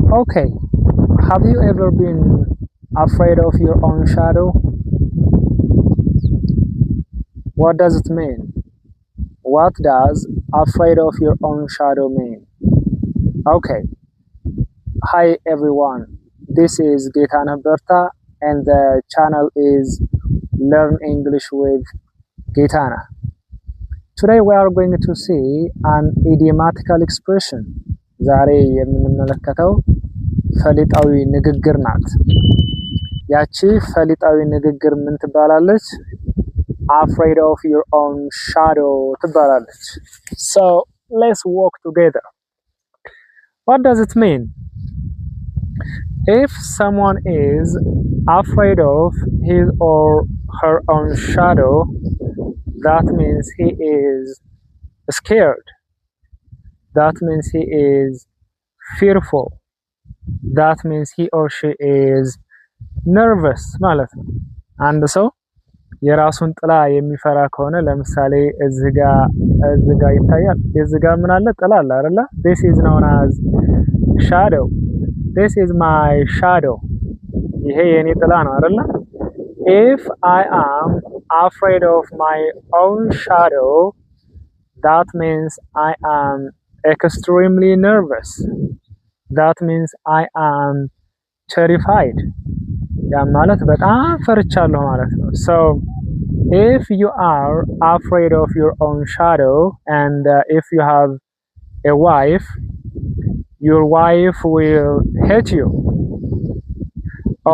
Okay, have you ever been afraid of your own shadow? What does it mean? What does afraid of your own shadow mean? Okay, hi everyone. This is Getana Berta and the channel is Learn English with Getana. Today we are going to see an idiomatical expression. ዛሬ የምንመለከተው ፈሊጣዊ ንግግር ናት። ያቺ ፈሊጣዊ ንግግር ምን ትባላለች? Afraid of your own shadow ትባላለች። So let's walk together. What does it mean? If someone is afraid of his or her own shadow, that means he is scared. That means he is fearful. That means he or she is nervous ማለት ነው። አንድ ሰው የራሱን ጥላ የሚፈራ ከሆነ ለምሳሌ እዚህ ጋር ይታያል። እዚህ ጋር ምን አለ? ጥላ አለ አይደለ? This is known as shadow. This is my shadow. ይሄ የኔ ጥላ ነው አይደለ? If I am afraid of my own shadow, that means I am extremely nervous. That means I am terrified. ያ ማለት በጣም ፈርቻለሁ ማለት ነው። So if you are afraid of your own shadow and if you have a wife, your wife will hate you.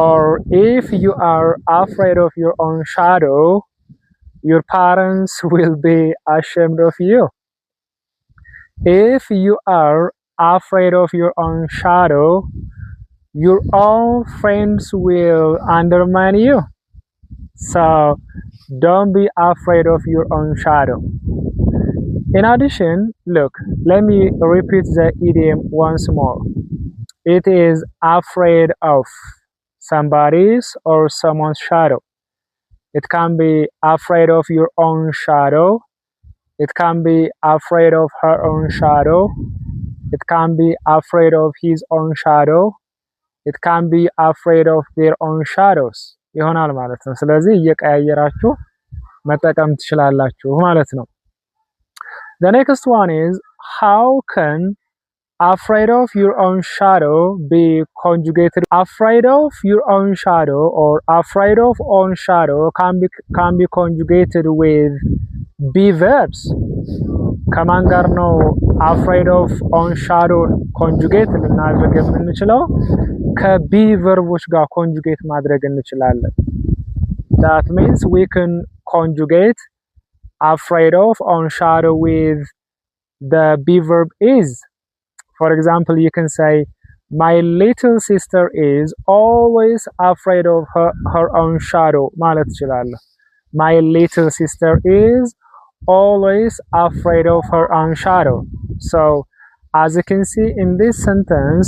Or if you are afraid of your own shadow, your parents will be ashamed of you. If you are afraid of your own shadow, your own friends will undermine you. So don't be afraid of your own shadow. In addition, look, let me repeat the idiom once more. It is afraid of somebody's or someone's shadow. It can be afraid of your own shadow. It can be afraid of her own shadow. It can be afraid of his own shadow. It can be afraid of their own shadows. ይሆናል ማለት ነው። ስለዚህ እየቀያየራችሁ መጠቀም ትችላላችሁ ማለት ነው። The next one is, how can afraid of your own shadow be conjugated? Afraid of your own shadow or afraid of own shadow can be conjugated with be verbs. ከማን ጋር ነው afraid of own shadow conjugate ልናደርግ የምንችለው? ከቢ ቨርቦች ጋር ኮንጁጌት ማድረግ እንችላለን። That means we can conjugate afraid of own shadow with the be verb is. For example, you can say my little sister is always afraid of her own shadow ማለት ትችላለህ። My little sister is always afraid of her own shadow. So as you can see in this sentence,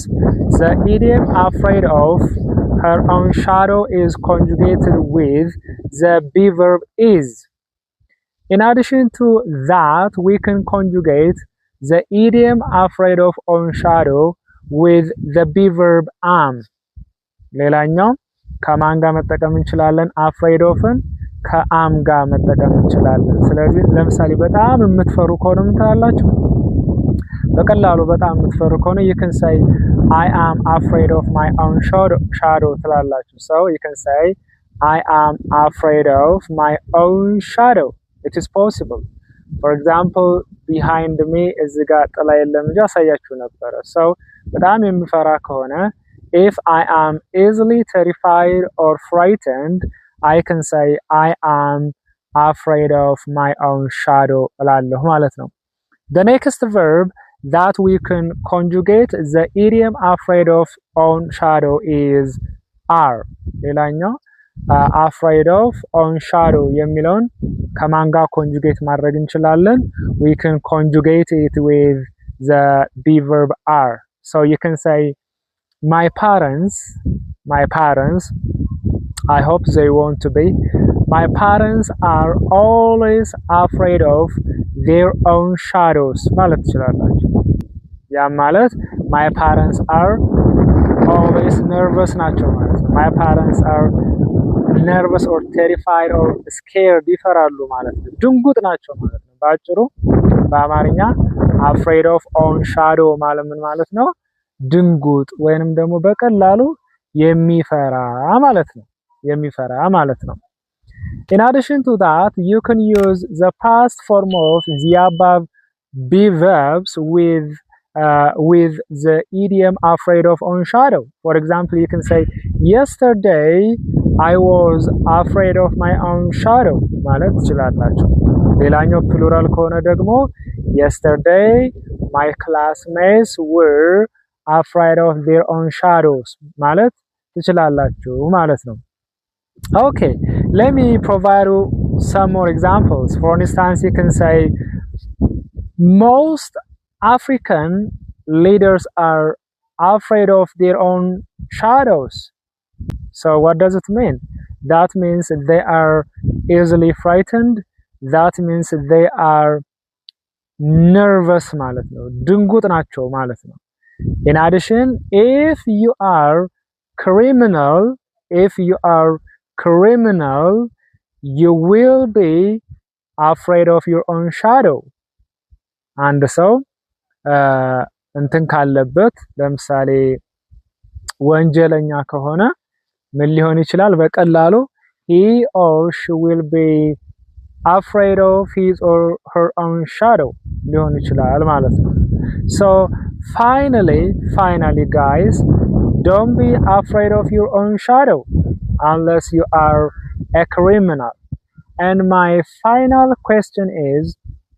the idiom afraid of her own shadow is conjugated with the be verb is. In addition to that, we can conjugate the idiom afraid of own shadow with the be verb am. ሌላኛው ከማን ጋር መጠቀም እንችላለን? afraid ofን ከአም ጋር መጠቀም እንችላለን። ስለዚህ ለምሳሌ በጣም የምትፈሩ ከሆነ ምን ትላላችሁ? በቀላሉ በጣም የምትፈሩ ከሆነ you can say I am afraid of my own shadow ትላላችሁ። So you can say I am afraid of my own shadow. It is possible. For example, behind me እዚህ ጋር ጥላ የለም እንጂ አሳያችሁ ነበረ። So በጣም የምፈራ ከሆነ if I am easily terrified or frightened, I can say I am afraid of my own shadow እላለሁ ማለት ነው። The next verb that we can conjugate the idiom afraid of own shadow is are. ሌላኛው afraid of own shadow የሚለውን ከማን ጋር conjugate ማድረግ እንችላለን? We can conjugate it with the be verb are. So you can say my parents, I hope they want to be, my parents are always afraid of their own shadows ማለት ትችላላችሁ። ያ ማለት my parents are always nervous ናቸው ማለት ነው። my parents are nervous or terrified or scared ይፈራሉ ማለት ነው። ድንጉጥ ናቸው ማለት ነው። በአጭሩ በአማርኛ afraid of own shadow ማለት ምን ማለት ነው? ድንጉጥ ወይንም ደግሞ በቀላሉ የሚፈራ ማለት ነው። የሚፈራ ማለት ነው። In addition to that, you can use the past form of the above be verbs with the idiom afraid of own shadow. For example, you can say yesterday I was afraid of my own shadow ማለት ትችላላችሁ። ሌላኛው ፕሉራል ከሆነ ደግሞ yesterday my classmates were afraid of their own shadows ማለት ትችላላችሁ ማለት ነው። Okay, let me provide you some more examples. For instance, you can say most African leaders are afraid of their own shadows. So what does it mean? That means they are easily frightened. That means they are nervous ማለት ነው። ድንጉጥ ናቸው ማለት ነው። In addition, if you are criminal, you will be afraid of your own shadow. አንድ ሰው እንትን ካለበት ለምሳሌ ወንጀለኛ ከሆነ ምን ሊሆን ይችላል? በቀላሉ he or she will be afraid of his or her own shadow ሊሆን ይችላል ማለት ነው። So finally guys, don't be afraid of your own shadow unless you are a criminal. And my final question is,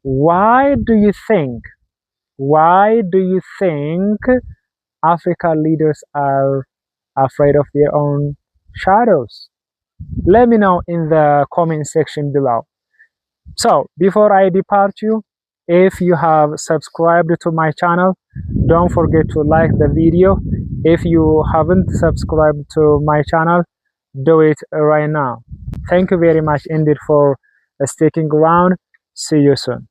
why do you think African leaders are afraid of their own shadows? Let me know in the comment section below. So before I depart you, if you have subscribed to my channel, don't forget to like the video. If you haven't subscribed to my channel, do it right now. Thank you very much indeed for sticking around. See you soon.